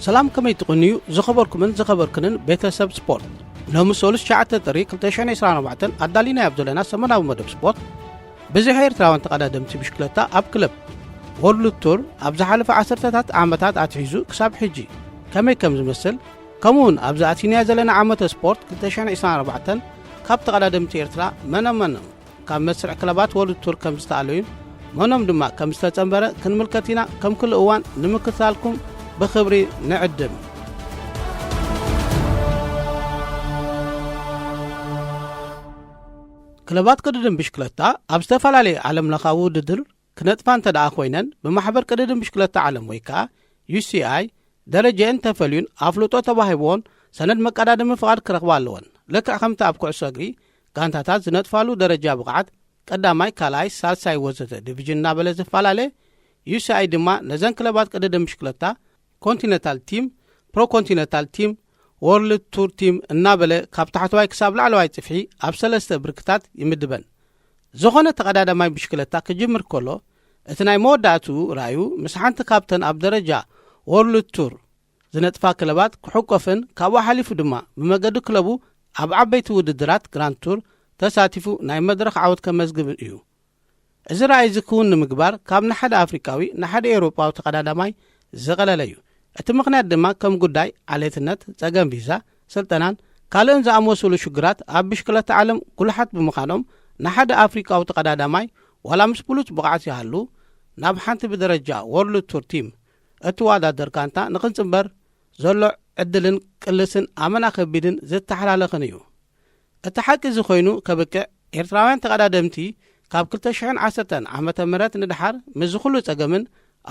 سلام كما يتقنيو زخبركن بيتسب سبورت لهم سولس شعات طريق 2024 أدالينا يبدلنا سمناو مدب سبورت بزي تراون تقدمتي بشكلتا أب كلب وورلد تور أب زحلف 10 عامتات أتحيزو كساب حجي كم زمثل كمون أب زاتينيا زلنا عامة سبورت 2024 كاب تقدمتي إرترا منم كم مسرع كلبات وورلد تور كم استعلوين منم دما كم استتنبره كنملكتنا كم كل أوان نمكثالكم بخبري نعدم كلبات قددم بشكلتا أبستفال علي عالم لخاو ددر كنتفان تدعا خوينن بمحبر قددم بشكلتا عالم ويكا UCI درجة انتفليون أفلوتو تباهيبون سند مقادم فقاد كرقبالون لك أخمتا أبكو عساقري كانتاتات زنتفالو درجة بقعد قداماي كالاي سالساي وزتا ديفيجن نابل زفال علي UCI دما نزان كلبات قددم بشكلتا كونتيننتال تيم برو كونتيننتال تيم وورلد تور تيم النابله كابتحتواي كساب لعلواي صفحي اب سلسته بركتات يمدبن زغونه تقدادماي بشكلتا كجمر كله اتناي موداتو رايو مسحانت كابتن اب درجه وورلد تور زنطفا كلبات كحقفن كابو حليف دما بمقد كلبو اب عبيت وددرات جراند تور تساتفو ناي مدرخ عود كمزغبن ايو ازرا يزكون مغبار كاب نحد افريكاوي نحد اوروباو تقدادماي زغلليو اتمقنات دما كم قداي عليتنت تغم فيزا سلطنان كالن زاموسولو شغرات ابشكلت عالم كل حد بمخانم نحد افريقا وتقدادماي ولا مسبلوت بقعت يحلو نابحنت بدرجه وورلد تور تيم اتوادا دركانتا نقنصبر زلو عدلن قلسن امنا خبيدن زتحلالخنيو اتحق زخوينو كبك ايرتراوያን تقدادمتي ካብ 2010 ዓመተ ምህረት ንድሓር ምዝኹሉ ጸገምን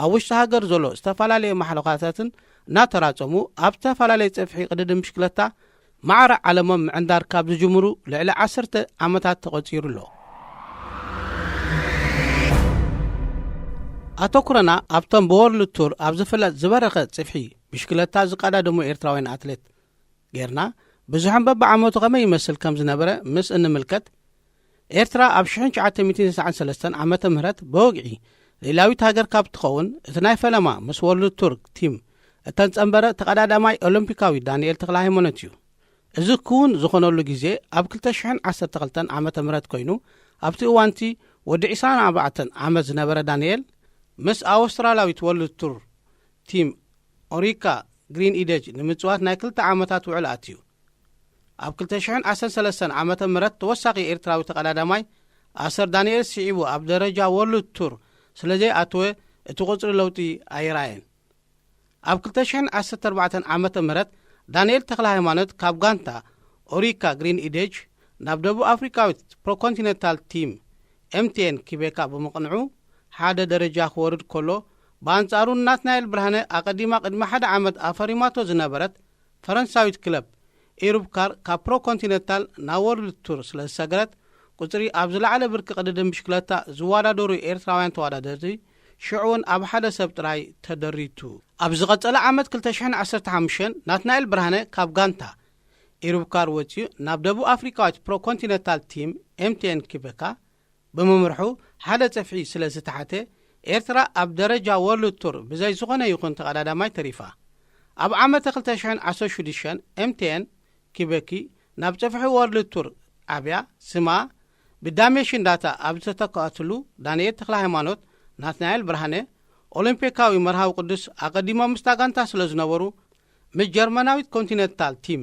አውሽ ሀገር ዘሎ استفالالي محلقاتن ناتراصمو اب استفالالي صفحي قددم بشكلتا معر علمم عندار كاب زجمرو لعل 10 عامታት تقصيرلو اتوكرنا ابتم بورلد تور اب زفلت زبرخه صفحي بشكلتا زقادادمو ايرتراوين اتليت غيرنا بزحم ببعمتو كما يمثل كم زنبره مس انملكت ايرترا اب 1993 عامته ምህረት بوغعي ሌላዊት ሃገር ካብ ትኸውን እትናይ ፈለማ ምስ ወርልድ ቱር ቲም እተንጸንበረ ተቀዳዳማይ ኦሎምፒካዊ ዳንኤል ተክለ ሃይማኖት እዩ እዚ ኩን ዝኾነሉ ግዜ ኣብ 2012 ዓመተ ምህረት ኮይኑ ኣብቲ እዋንቲ ወዲ 24 ዓመት ዝነበረ ዳንኤል ምስ ኣውስትራላዊት ወርልድ ቱር ቲም ኦሪካ ግሪን ኢደጅ ንምጽዋት ናይ 2 ዓመታት ውዕል ኣትዩ ኣብ 2013 ዓመተ ምህረት ተወሳኺ ኤርትራዊ ተቀዳዳማይ ኣሰር ዳንኤል ሲዒቡ ኣብ ደረጃ ወርልድ ቱር ስለዚህ አቶወ እትቆጽር ለውጢ አይራየን ኣብ 2014 ዓመተ ምህረት ዳንኤል ተክለ ሃይማኖት ካብ ጋንታ ኦሪካ ግሪን ኢደጅ ናብ ደቡብ አፍሪካዊት ፕሮ ኮንቲኔንታል ቲም ኤምቲኤን ኪቤካ በመቅንዑ ሓደ ደረጃ ክወርድ ከሎ በአንጻሩ ናትናኤል ብርሃነ አቀዲማ ቅድመ ሓደ ዓመት አፈሪማቶ ዝነበረት ፈረንሳዊት ክለብ ኤሩብካር ካብ ፕሮ ኮንቲኔንታል ና ወርልድ ቱር ስለሰገረት ቁጽሪ ኣብ ዝለዓለ ብርቂ ቅድድም ብሽክለታ ዝዋዳደሩ ኤርትራውያን ተዋዳደርቲ ሽዑን ኣብ ሓደ ሰብ ጥራይ ተደሪቱ ኣብ ዝቐጸለ ዓመት 2015 ናትናኤል ብርሃነ ካብ ጋንታ ኤሩብካር ወፂኡ ናብ ደቡብ አፍሪካዊት ፕሮ ኮንቲኔንታል ቲም ኤምቲኤን ኪቤካ በመምርሑ ሓደ ጽፍሒ ስለ ዝተሓተ ኤርትራ ኣብ ደረጃ ወርልድ ቱር ብዘይ ዝኾነ ይኹን ተቀዳዳማይ ተሪፋ ኣብ ዓመት 2016 ኤምቲኤን ኪቤኪ ናብ ጽፍሒ ወርልድ ቱር ዓብያ ስማ ብዳሜሽን ዳታ ኣብ ዝተተካተሉ ዳንኤል ተክለ ሃይማኖት ናትናኤል ብርሃነ ኦሎምፒካዊ መርሃዊ ቅዱስ አቀዲማ ምስታጋንታ ስለዝነበሩ ምጀርመናዊት ኮንቲኔንታል ቲም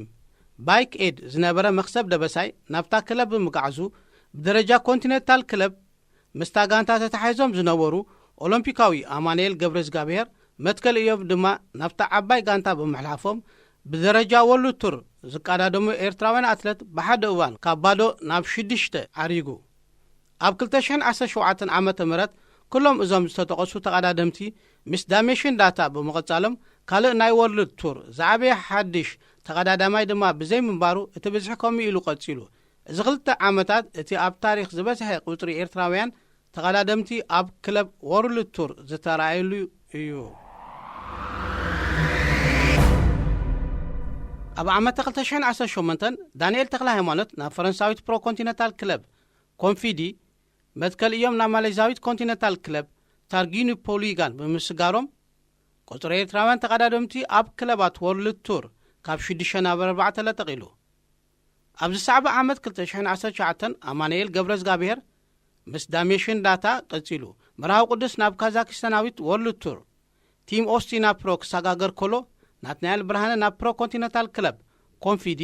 ባይክ ኤድ ዝነበረ መክሰብ ደበሳይ ናብታ ክለብ ምጋዓዙ በደረጃ ኮንቲኔንታል ክለብ ምስታጋንታ ተታሒዞም ዝነበሩ ኦሎምፒካዊ አማኑኤል ገብረዝጋብሔር መትከል እዮም ድማ ናብታ ዓባይ ጋንታ በመሕላፎም በደረጃ ወርልድ ቱር ዝቃዳደሙ ኤርትራውያን አትሌት በሓደ እዋን ካብ ባዶ ናብ 6 ዓሪጉ ኣብ 2017 ዓመተ ምህረት ኩሎም እዞም ዝተጠቀሱ ተቀዳደምቲ ምስ ዳሜሽን ዳታ በመቀጻሎም ካልእ ናይ ወርልድ ቱር ዛዕበየ ሓድሽ ተቀዳዳማይ ድማ ብዘይ ምንባሩ እቲ ብዝሕ ከምኡ ኢሉ ቀጺሉ እዚ 2 ዓመታት እቲ ኣብ ታሪክ ዝበዝሐ ቁጽሪ ኤርትራውያን ተቀዳደምቲ ኣብ ክለብ ወርልድ ቱር ዝተራእየሉ እዩ ኣብ ዓመት 2018 ዳንኤል ተክለ ሃይማኖት ናብ ፈረንሳዊት ፕሮ ኮንቲኔንታል ክለብ ኮንፊዲ መትከል እዮም ናብ ማሌዥያዊት ኮንቲኔንታል ክለብ ታርጊኑ ፖሊጋን በምስጋሮም ቁጽሪ ኤርትራውያን ተቀዳደምቲ ኣብ ክለባት ወርልድ ቱር ካብ 6 ናብ 4 ለጠቂሉ ኣብዚ ሰዕቢ ዓመት 2019 ኣማኑኤል ገብረዝጋብሔር ምስ ዳሜሽን ዳታ ቀጺሉ መርሃዊ ቅዱስ ናብ ካዛክስታናዊት ወርልድ ቱር ቲም ኦስቲና ፕሮ ክሰጋገር ከሎ ናትናኤል ብርሃነ ናብ ፕሮ ኮንቲነንታል ክለብ ኮንፊዲ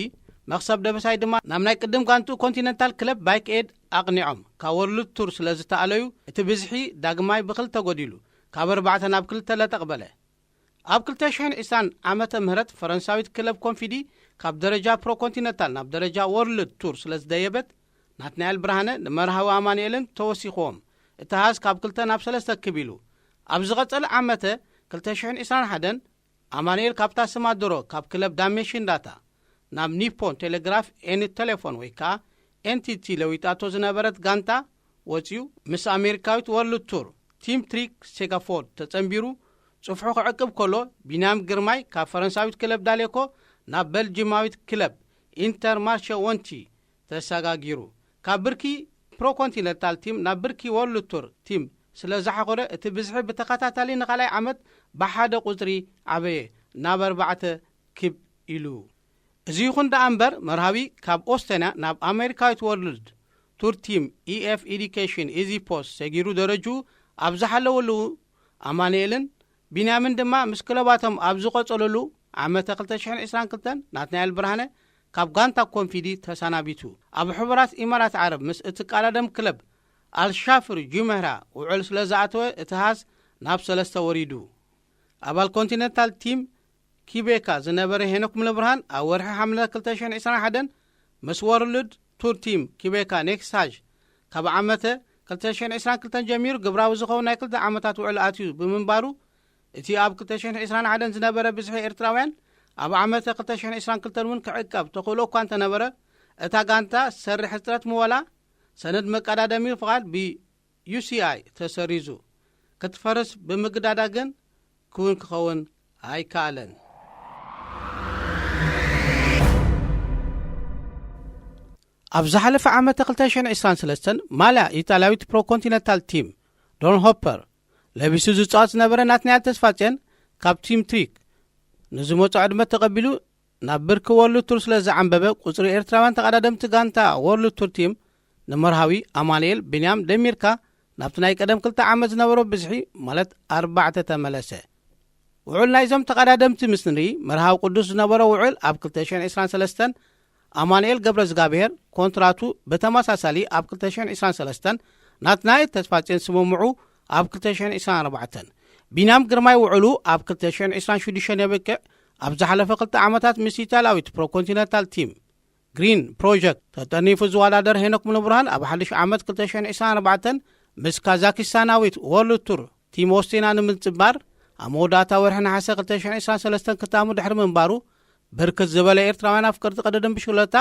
መክሰብ ደበሳይ ድማ ናብ ናይ ቅድም ጋንቱ ኮንቲነንታል ክለብ ባይክ ኤድ ኣቕኒዖም ካብ ወርልድ ቱር ስለ ዝተኣለዩ እቲ ብዝሒ ዳግማይ ብክልተ ጎዲሉ ካብ 4 ናብ 2 ለተቕበለ ኣብ 2020 ዓመተ ምህረት ፈረንሳዊት ክለብ ኮንፊዲ ካብ ደረጃ ፕሮ ኮንቲነንታል ናብ ደረጃ ወርልድ ቱር ስለ ዝደየበት ናትናኤል ብርሃነ ንመርሃዊ ኣማኑኤልን ተወሲኽዎም እቲ ሃዝ ካብ 2 ናብ 3 ክቢሉ ኣብ ዝቐጸለ ዓመተ 2021 ኣማኑኤል ካብታ ስማድሮ ካብ ክለብ ዳሜሽን ዳታ ናብ ኒፖን ቴሌግራፍ ኤንድ ቴሌፎን ወይ ከዓ ኤንቲቲ ለዊጣቶ ዝነበረት ጋንታ ወፂኡ ምስ ኣሜሪካዊት ወርልድ ቱር ቲም ትሪክ ሴጋፎርድ ተጸንቢሩ ጽፍሑ ክዕቅብ ከሎ ቢንያም ግርማይ ካብ ፈረንሳዊት ክለብ ዳሌኮ ናብ በልጂማዊት ክለብ ኢንተር ማርሼ ወንቲ ተሰጋጊሩ ካብ ብርኪ ፕሮ ኮንቲነንታል ቲም ናብ ብርኪ ወርልድ ቱር ቲም ስለ ዝሓቆረ እቲ ብዝሒ ብተኸታታሊ ንኻልኣይ ዓመት ብሓደ ቁጽሪ ዓበየ ናብ 4 ክብ ኢሉ እዚ ይኹን ደኣ እምበር መርሃዊ ካብ ኦስቴንያ ናብ ኣሜሪካዊት ወርልድ ቱር ቲም ኢኤፍ ኤዱኬሽን ኢዚ ፖስት ሰጊሩ ደረጁ ኣብ ዝሓለወሉ ኣማኑኤልን ቢንያምን ድማ ምስ ክለባቶም ኣብ ዝቖጸለሉ ዓመተ 2022 ናትናኤል ብርሃነ ካብ ጋንታ ኮንፊዲ ተሰናቢቱ ኣብ ሕቡራት ኢማራት ዓረብ ምስ እቲ ቃላደም ክለብ አልሻፍር ጁመህራ ውዕል ስለ ዝኣተወ እቲ ሃዝ ናብ 3 ወሪዱ ኣባል ኮንቲነንታል ቲም ኪቤካ ዝነበረ ሄኖክ ምልብርሃን ኣብ ወርሒ ሐምለ 2021 ምስ ወርልድ ቱር ቲም ኪቤካ ኔክስታጅ ካብ ዓመተ 2022 ጀሚሩ ግብራዊ ዝኸውን ናይ 2 ዓመታት ውዕል ኣትዩ ብምንባሩ እቲ ኣብ 2021 ዝነበረ ብዝሒ ኤርትራውያን ኣብ ዓመተ 2022 እውን ክዕቀብ ተኽእሎ እኳ እንተነበረ እታ ጋንታ ዝሰርሕ ሕፅረት ምወላ ሰነድ መቀዳደሚ ፍቓድ ብዩሲኣይ ተሰሪዙ ክትፈርስ ብምግዳዳ ግን ክኸውን ኣይከኣለን። ኣብ ዝሓለፈ ዓመተ 2023 ማልያ ኢጣልያዊት ፕሮ ኮንቲነንታል ቲም ዶን ሆፐር ለቢሱ ዝጻወት ዝነበረ ናትናኤል ተስፋጽዮን ካብ ቲም ትሪክ ንዝመጹ ዕድመት ተቐቢሉ ናብ ብርኪ ወርልድ ቱር ስለ ዝዓንበበ ቁጽሪ ኤርትራውያን ተቐዳደምቲ ጋንታ ወርልድ ቱር ቲም ንመርሃዊ ኣማኑኤል ቢንያም ደሚርካ ናብቲ ናይ ቀደም 2 ዓመት ዝነበሮ ብዝሒ ማለት 4 ተመለሰ። ውዕል ናይዞም ተቐዳደምቲ ምስ ንርኢ መርሃዊ ቅዱስ ዝነበሮ ውዕል ኣብ 2023 ኣማኑኤል ገብረዝጋብሔር ኮንትራቱ በተመሳሳሊ ኣብ 2023 ናትናኤል ተስፋጽዮን ስምምዑ ኣብ 2024 ቢንያም ግርማይ ውዕሉ ኣብ 2026 የበቅዕ ኣብ ዝሓለፈ 2 ዓመታት ምስ ኢታልያዊት ፕሮ ኮንቲነንታል ቲም ግሪን ፕሮጀክት ተጠኒፉ ዝወዳደር ሄኖክ ምልብርሃን ኣብ ሓድሽ ዓመት 2024 ምስ ካዛክስታናዊት ወርልድ ቱር ቲም ኦስቲና ንምጽባር ኣብ መወዳእታ ወርሒ ነሓሰ 2023 ክታሙ ድሕሪ ምንባሩ ብርክት ዝበለ ኤርትራውያን ኣፍቀርቲ ቀዳደም ብሽክለታ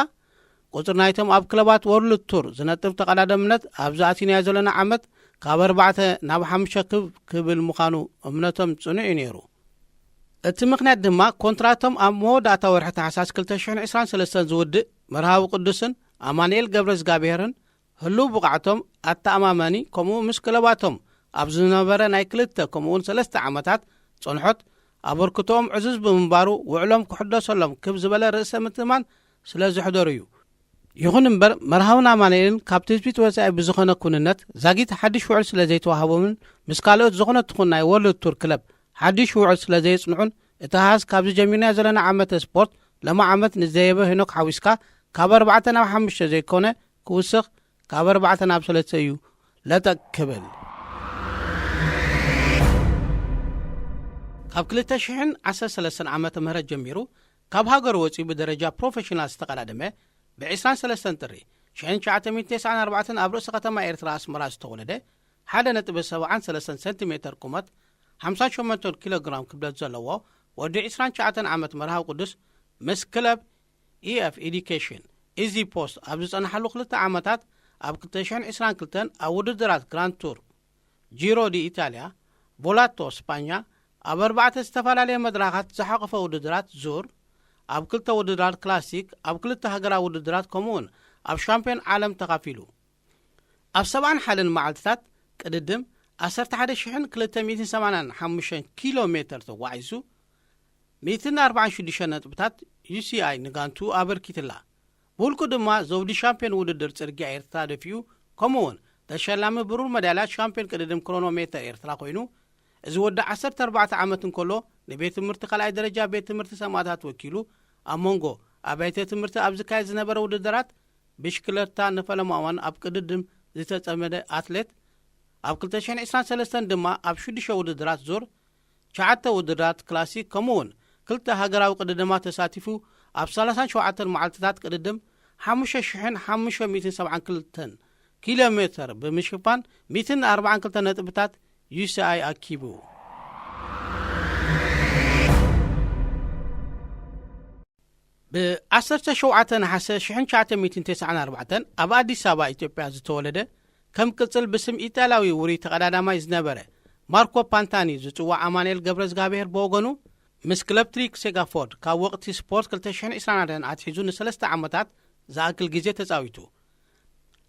ቁጽሪ ናይቶም ኣብ ክለባት ወርልድ ቱር ዝነጥፍ ተቐዳደምነት ኣብ ዝኣትንያ ዘለና ዓመት ካብ 4 ናብ 5 ክብል ምዃኑ እምነቶም ጽኑዕ እዩ ነይሩ። እቲ ምኽንያት ድማ ኮንትራቶም ኣብ መወዳእታ ወርሒ ታሕሳስ 2023 ዝውድእ መርሃዊ ቅዱስን ኣማኑኤል ገብረዝጋብሔርን ህልው ብቕዓቶም ኣተኣማመኒ ከምኡ ምስ ክለባቶም ኣብ ዝነበረ ናይ 2 ከምኡውን 3 ዓመታት ጸንሖት ኣበርክቶኦም ዕዙዝ ብምንባሩ ውዕሎም ክሕደሰሎም ክብ ዝበለ ርእሰ ምትማን ስለ ዝሕደሩ እዩ። ይኹን እምበር መርሃውን ኣማኑኤልን ካብ ትዝቢት ወፃኢ ብዝኾነ ኩንነት ዛጊት ሓድሽ ውዕል ስለ ዘይተዋህቦምን ምስ ካልኦት ዝኾነ ትኹን ናይ ወርልድ ቱር ክለብ ሓድሽ ውዕል ስለ ዘየጽንዑን እቲ ሃዝ ካብዚ ጀሚርና ዘለና ዓመተ ስፖርት ለማ ዓመት ንዘየበ ሄኖክ ሓዊስካ ካብ 4 ናብ 5 ዘይኮነ ክውስኽ ካብ 4 ናብ 3 እዩ ለጠቅ ክብል ካብ 2013 ዓመተ ምህረት ጀሚሩ ካብ ሃገር ወፂኡ ብደረጃ ፕሮፌሽናል ዝተቐዳደመ ብ23 ጥሪ 1994 ኣብ ርእሲ ከተማ ኤርትራ ኣስመራ ዝተወለደ 1.73 ሰንቲሜትር ቁመት 58 ኪሎግራም ክብደት ዘለዎ ወዲ 29 ዓመት መርሃዊ ቅዱስ ምስ ክለብ ኢኤፍ ኤዱኬሽን ኢዚ ፖስት ኣብ ዝጸንሓሉ 2 ዓመታት ኣብ 2022 ኣብ ውድድራት ግራንድ ቱር ጂሮ ዲ ኢታልያ ቮላቶ ስፓኛ ኣብ 4 ዝተፈላለየ መድረኻት ዝሓቐፈ ውድድራት ዙር ኣብ 2 ውድድራት ክላሲክ ኣብ 2 ሃገራዊ ውድድራት ከምኡውን ኣብ ሻምፒዮን ዓለም ተኻፊሉ ኣብ 71 መዓልትታት ቅድድም 11,285 كيلومتر ተጓዒዙ 146 ነጥብታት UCI ንጋንቱ ኣበርኪትላ ብውልቁ ድማ ዘውዲ ሻምፒዮን ውድድር ጽርግያ ኤርትራ ደፊኡ ከምኡውን ተሸላሚ ብሩር መዳልያ ሻምፒዮን ቅድድም ክሮኖሜተር ኤርትራ ኮይኑ እዚ ወዲ 14 ዓመት እንከሎ ንቤት ትምህርቲ ካልኣይ ደረጃ ቤት ትምህርቲ ሰማዕታት ወኪሉ ኣብ መንጎ ኣብያተ ትምህርቲ ኣብ ዝካየድ ዝነበረ ውድድራት ብሽክለታ ንፈለማዋን ኣብ ቅድድም ዝተጸመደ ኣትሌት ኣብ 2023 ድማ ኣብ 6 ውድድራት ዙር 9 ውድድራት ክላሲክ ከምኡውን 2 ሃገራዊ ቅድድማት ተሳቲፉ ኣብ 37 መዓልትታት ቅድድም 5,572 ኪሎሜትር ብምሽፋን 142 ነጥብታት UCI ኣኪቡ ብ17 ነሓሰ 1994 ኣብ ኣዲስ አበባ ኢትዮጵያ ዝተወለደ ከም ቅጽል ብስም ኢጣልያዊ ውሩይ ተቐዳዳማይ ዝነበረ ማርኮ ፓንታኒ ዝጽዋዕ ኣማኑኤል ገብረዝጋብሔር ብወገኑ ምስ ክለብ ትሪክ ሴጋፎርድ ካብ ወቕቲ ስፖርት 2024 ኣትሒዙ ን3 ዓመታት ዝኣክል ግዜ ተጻዊቱ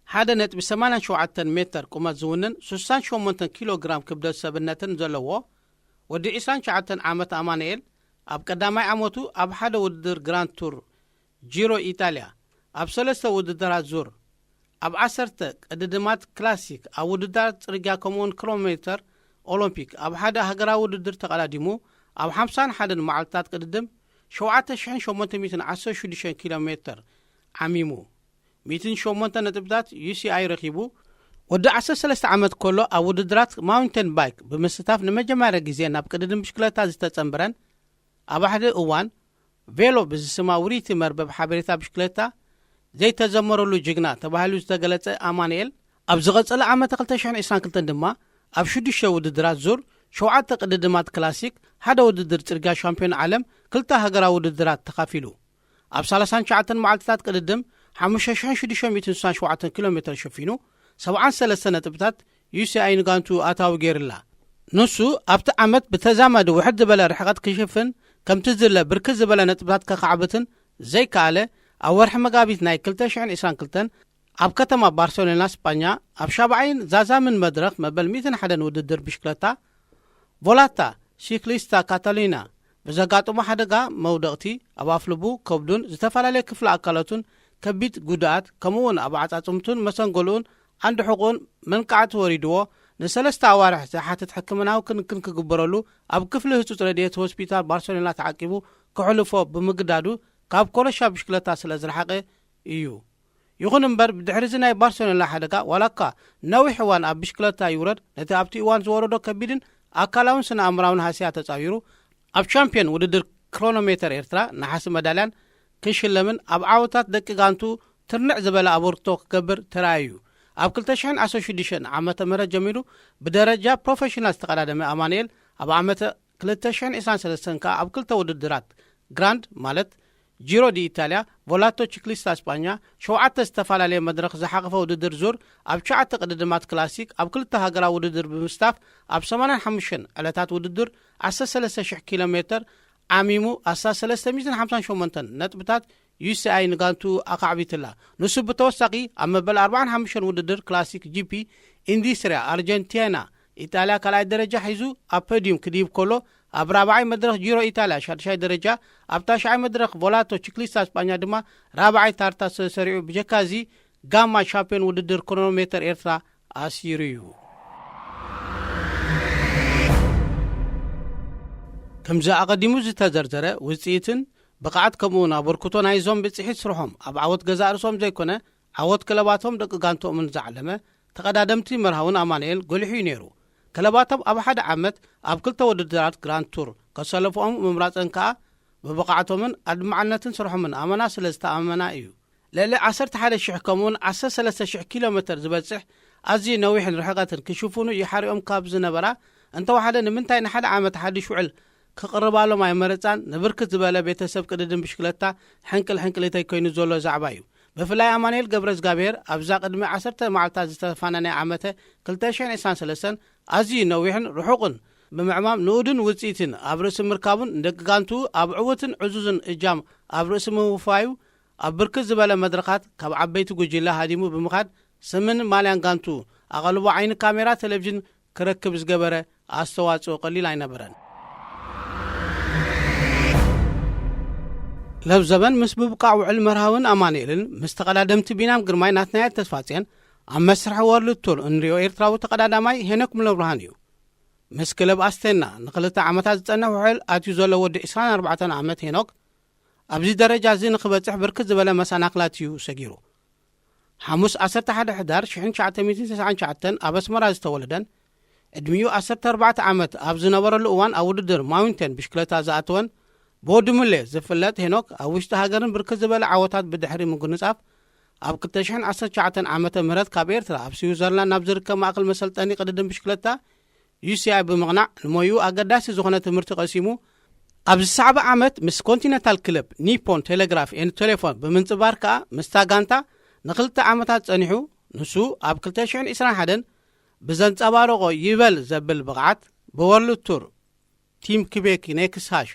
1.87 ሜትር ቁመት ዝውንን 68 ኪሎ ግራም ክብደት ሰብነትን ዘለዎ ወዲ 29 ዓመት ኣማኑኤል ኣብ ቀዳማይ ዓመቱ ኣብ ሓደ ውድድር ግራንድ ቱር ጂሮ ኢጣልያ ኣብ 3 ውድድራት ዙር ኣብ 10 ቅድድማት ክላሲክ ኣብ ውድድራት ጽርግያ ከምኡውን ኪሎሜትር ኦሎምፒክ ኣብ ሓደ ሃገራዊ ውድድር ተቐዳዲሙ ኣብ 51 መዓልትታት ቅድድም 7,816 ኪሎሜትር ዓሚሙ 108 ነጥብታት UCI ረኺቡ ወዲ 13 ዓመት ከሎ ኣብ ውድድራት ማውንቴን ባይክ ብምስታፍ ንመጀመርያ ግዜ ናብ ቅድድም ብሽክለታ ዝተጸምበረን ኣብ ሓደ እዋን ቬሎ ብዝስማ ውሪይቲ መርበብ ሓበሬታ ብሽክለታ ዘይተዘመረሉ ጅግና ተባሂሉ ዝተገለጸ ኣማኑኤል ኣብ ዝቐጸለ ዓመት 2022 ድማ ኣብ 6 ውድድራት ዙር 7 ቅድድማት ክላሲክ ሓደ ውድድር ጽርግያ ሻምፒዮን ዓለም 2 ሃገራዊ ውድድራት ተኻፊሉ ኣብ 39 መዓልትታት ቅድድም 5,667 ኪሎሜትር ሸፊኑ 73 ነጥብታት UCI ንጋንቱ ኣታዊ ገይርላ ንሱ ኣብቲ ዓመት ብተዛማዲ ውሕድ ዝበለ ርሕቐት ክሽፍን ከምቲ ዝለ ብርክት ዝበለ ነጥብታት ከኸዓብትን ዘይከኣለ ኣብ ወርሒ መጋቢት ናይ 2022 ኣብ ከተማ ባርሴሎና ስጳኛ ኣብ 7ይን ዛዛምን መድረኽ መበል 101 ውድድር ብሽክለታ ቮላታ ሲክሊስታ ካታሊና ብዘጋጥሞ ሓደጋ መውደቕቲ ኣብ ኣፍልቡ ከብዱን ዝተፈላለየ ክፍሊ ኣካላቱን ከቢድ ጉድኣት ከምኡውን ኣብ ዓጻጽምቱን መሰንገሉን ዓንዲ ሕቁን መንቃዓት ወሪድዎ ን3 ኣዋርሕ ዝሓትት ሕክምናዊ ክንክን ክግበረሉ ኣብ ክፍሊ ህጹጽ ረድኤት ሆስፒታል ባርሴሎና ተዓቂቡ ክሕልፎ ብምግዳዱ ካብ ኮረሻ ብሽክለታ ስለ ዝረሓቐ እዩ። ይኹን እምበር ብድሕሪዚ ናይ ባርሴሎና ሓደጋ ዋላካ ነዊሕ እዋን ኣብ ብሽክለታ ይውረድ ነቲ ኣብቲ እዋን ዝወረዶ ከቢድን ኣካላውን ስነ ኣእምራውን ሃስያ ተጻዊሩ ኣብ ቻምፒዮን ውድድር ክሮኖሜተር ኤርትራ ናሓሲ መዳልያን ክሽለምን ኣብ ዓወታት ደቂ ጋንቱ ትርንዕ ዝበለ ኣበርክቶ ክገብር ተራእዩ። ኣብ 2016 ዓመተ ምህረት ጀሚሩ ብደረጃ ፕሮፌሽናል ዝተቐዳደመ ኣማኑኤል ኣብ ዓመተ 2023 ከዓ ኣብ 2 ውድድራት ግራንድ ማለት ጂሮ ዲ ኢጣልያ ቮላቶ ቺክሊስታ ስጳኛ 7 ዝተፈላለየ መድረኽ ዝሓቐፈ ውድድር ዙር ኣብ 9 ቅድድማት ክላሲክ ኣብ 2 ሃገራዊ ውድድር ብምስታፍ ኣብ 85 ዕለታት ውድድር 13,000 ኪሎሜትር ዓሚሙ 358 ነጥብታት UCI ንጋንቱ ኣካዕቢትላ ንሱ ብተወሳኺ ኣብ መበል 45 ውድድር ክላሲክ GP ኢንዱስትሪያ ኣርጀንቲና ኢጣልያ ካልኣይ ደረጃ ሒዙ ኣብ ፖዲየም ክድይብ ከሎ ኣብ 4ይ መድረኽ ጂሮ ኢጣልያ 6ይ ደረጃ ኣብ 9ይ መድረኽ ቮላቶ ቺክሊስታ ስጳኛ ድማ 4ይ ታርታ ተሰሪዑ ብጀካዚ ጋማ ሻምፒዮን ውድድር ክሮኖሜተር ኤርትራ ኣሲሩ እዩ። ከምዚ ኣቐዲሙ ዝተዘርዘረ ውፅኢትን ብቕዓት ከምኡውን ኣበርክቶ ናይዞም ብጽሒት ስርሖም ኣብ ዓወት ገዛ ርእሶም ዘይኮነ ዓወት ክለባቶም ደቂ ጋንቶምን ዝዓለመ ተቐዳደምቲ መርሃውን ኣማኑኤል ጐሊሑ ነይሩ። ክለባቶም ኣብ ሓደ ዓመት ኣብ 2 ውድድራት ግራንድ ቱር ከሰለፍኦም ምምራፅን ከዓ ብብቕዓቶምን ኣድማዕነትን ስርሖምን ኣመና ስለ ዝተኣመና እዩ። ልዕሊ 11,000 ከምኡውን 13,000 ኪሎሜትር ዝበጽሕ ኣዝዩ ነዊሕን ርሕቐትን ክሽፍኑ ይሓሪኦም ካብ ዝነበራ እንተወሓደ ንምንታይ ንሓደ ዓመት ሓድሽ ውዕል ክቕርባሎም ኣይመረፃን ንብርክት ዝበለ ቤተሰብ ቅድድም ብሽክለታ ሕንቅል ኮይኑ ዘሎ ዛዕባ እዩ። ብፍላይ ኣማኑኤል ገብረዝጋብሔር ኣብዛ ቅድሚ 10 መዓልታት ዝተፋነናይ ዓመተ 2023 ኣዝዩ ነዊሕን ርሑቕን ብምዕማም ንኡድን ውፅኢትን ኣብ ርእሲ ምርካቡን ንደቂ ጋንቱ ኣብ ዕውትን ዕዙዝን እጃም ኣብ ርእሲ ምውፋዩ ኣብ ብርክት ዝበለ መድረኻት ካብ ዓበይቲ ጉጅላ ሃዲሙ ብምኻድ ስምን ማልያን ጋንቱ ኣቐልቦ ዓይኒ ካሜራ ቴሌቭዥን ክረክብ ዝገበረ ኣስተዋጽኦ ቀሊል ኣይነበረን። ለብ ዘበን ምስ ብብቃዕ ውዕል መርሃውን ኣማኑኤልን ምስ ተቐዳደምቲ ቢናም ግርማይ ናትናያ ተስፋጽዮን ኣብ መስርሒ ወርልድ ቱር እንሪኦ ኤርትራዊ ተቐዳዳማይ ሄኖክ ሙለብርሃን እዩ። ምስ ክለብ ኣስቴና ንክልተ ዓመታት ዝጸንሕ ውዕል ኣትዩ ዘሎ ወዲ 24 ዓመት ሄኖክ ኣብዚ ደረጃ እዚ ንኽበጽሕ ብርክት ዝበለ መሰናክላት እዩ ሰጊሩ። ሐሙስ 11 ሕዳር 1999 ኣብ ኣስመራ ዝተወለደን ዕድሚኡ 14 ዓመት ኣብ ዝነበረሉ እዋን ኣብ ውድድር ማውንቴን ብሽክለታ ዝኣተወን ብወዲ ሙሌ ዝፍለጥ ሄኖክ ኣብ ውሽጢ ሃገርን ብርክት ዝበለ ዓወታት ብድሕሪ ምግንጻፍ ኣብ 2019 ዓመተ ምህረት ካብ ኤርትራ ኣብ ስዊዘርላንድ ናብ ዝርከብ ማእከል መሰልጠኒ ቅድድም ብሽክለታ UCI ብምቕናዕ ንሞዩ ኣገዳሲ ዝኾነ ትምህርቲ ቀሲሙ ኣብዚ ሰዕበ ዓመት ምስ ኮንቲነንታል ክለብ ኒፖን ቴሌግራፍ ኤንድ ቴሌፎን ብምንጽባር ከዓ ምስታ ጋንታ ንክልተ ዓመታት ጸኒሑ ንሱ ኣብ 2021 ብዘንጸባረቆ ይበል ዘብል ብቕዓት ብወርልድ ቱር ቲም ክቤክ ኔክስ ሃሽ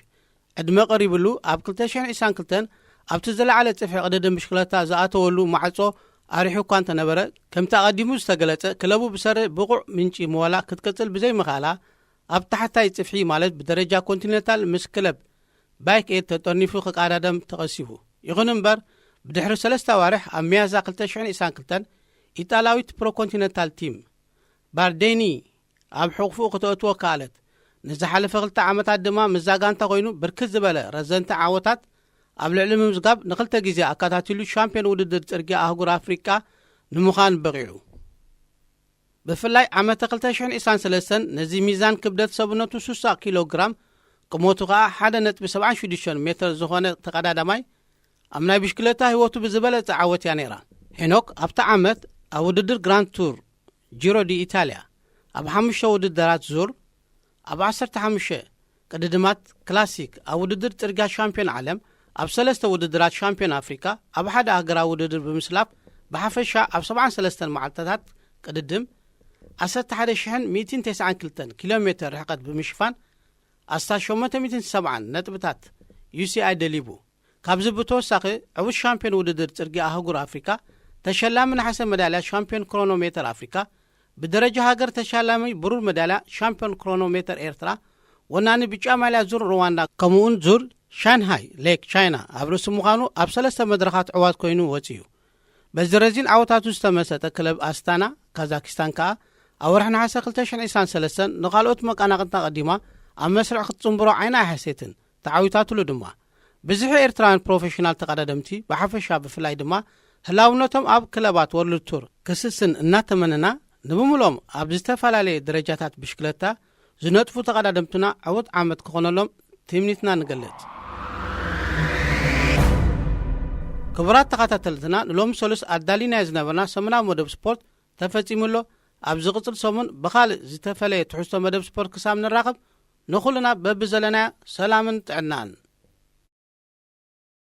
ዕድመ ቀሪብሉ ኣብ 2022 ኣብቲ ዝለዓለ ጽፍሒ ቅድድም ብሽክለታ ዝኣተወሉ ማዕጾ ኣሪሑ እኳ እንተነበረ ከምቲ ኣቐዲሙ ዝተገለጸ ክለቡ ብሰርሕ ብቑዕ ምንጪ መወላ ክትቅጽል ብዘይ ምኽኣላ ኣብ ታሕታይ ጽፍሒ ማለት ብደረጃ ኮንቲኔንታል ምስ ክለብ ባይክ ኤድ ተጠርኒፉ ክቃዳደም ተቐሲቡ። ይኹን እምበር ብድሕሪ 3 ኣዋርሕ ኣብ ሚያዝያ 2022 ኢጣልያዊት ፕሮ ኮንቲኔንታል ቲም ባርዴኒ ኣብ ሕቑፉ ክትእትዎ ከኣለት። ንዝሓለፈ 2 ዓመታት ድማ ምዛ ጋንታ ኮይኑ ብርክት ዝበለ ረዘንቲ ዓወታት ኣብ ልዕሊ ምምዝጋብ ንኽልተ ግዜ ኣካታቲሉ ሻምፒዮን ውድድር ጽርግያ ኣህጉር ኣፍሪቃ ንምዃን በቂዑ። ብፍላይ ዓመተ 2023 ነዚ ሚዛን ክብደት ሰብነቱ 60 ኪሎ ግራም ቁመቱ ከዓ 1.76 ሜትር ዝኾነ ተቐዳዳማይ ኣብ ናይ ብሽክለታ ህይወቱ ብዝበለጸ ዓወት እያ ነይራ። ሄኖክ ኣብታ ዓመት ኣብ ውድድር ግራንድ ቱር ጂሮ ዲ ኢታልያ ኣብ 5 ውድድራት ዙር ኣብ 15 ቅድድማት ክላሲክ ኣብ ውድድር ጽርግያ ሻምፒዮን ዓለም ኣብ 3 ውድድራት ሻምፒዮን ኣፍሪካ ኣብ ሓደ ሃገራዊ ውድድር ብምስላፍ ብሓፈሻ ኣብ 73 መዓልትታት ቅድድም 1192 ኪሎ ሜትር ርሕቀት ብምሽፋን 870 ነጥብታት UCI ደሊቡ። ካብዚ ብተወሳኺ ዕቡሽ ሻምፒዮን ውድድር ጽርግያ ኣህጉር ኣፍሪካ ተሸላሚ ናሕሰ መዳልያ ሻምፒዮን ክሮኖሜትር ኣፍሪካ ብደረጃ ሃገር ተሸላሚ ብሩር መዳልያ ሻምፒዮን ክሮኖሜትር ኤርትራ ወናኒ ብጫ ማልያ ዙር ሩዋንዳ ከምኡውን ዙር ሻንሃይ ሌክ ቻይና ኣብ ርእሲ ምዃኑ ኣብ 3 መድረኻት ዕዋት ኮይኑ ወፂኡ። በዚ ረዚን ዓወታቱ ዝተመሰጠ ክለብ ኣስታና ካዛክስታን ከዓ ኣብ ወርሒ ናሕሰ 2023 ንኻልኦት መቃናቕንታ ቀዲማ ኣብ መስርዕ ክትጽንብሮ ዓይና ኣይሓሴትን ተዓዊታትሉ ድማ ብዙሕ ኤርትራውያን ፕሮፌሽናል ተቐዳደምቲ ብሓፈሻ ብፍላይ ድማ ህላውነቶም ኣብ ክለባት ወርልድ ቱር ክስስን እናተመነና ንምምሎም ኣብ ዝተፈላለየ ደረጃታት ብሽክለታ ዝነጥፉ ተቐዳደምትና ዕወት ዓመት ክኾነሎም ትምኒትና ንገለጽ። ክቡራት ተኸታተልትና ንሎም ሰሉስ ኣዳሊና ዝነበርና ሰሙናዊ መደብ ስፖርት ተፈጺሙሎ። ኣብ ዝቕጽል ሰሙን ብኻልእ ዝተፈለየ ትሕዝቶ መደብ ስፖርት ክሳብ ንራኸብ ንኹልና በቢ ዘለና ሰላምን ጥዕናን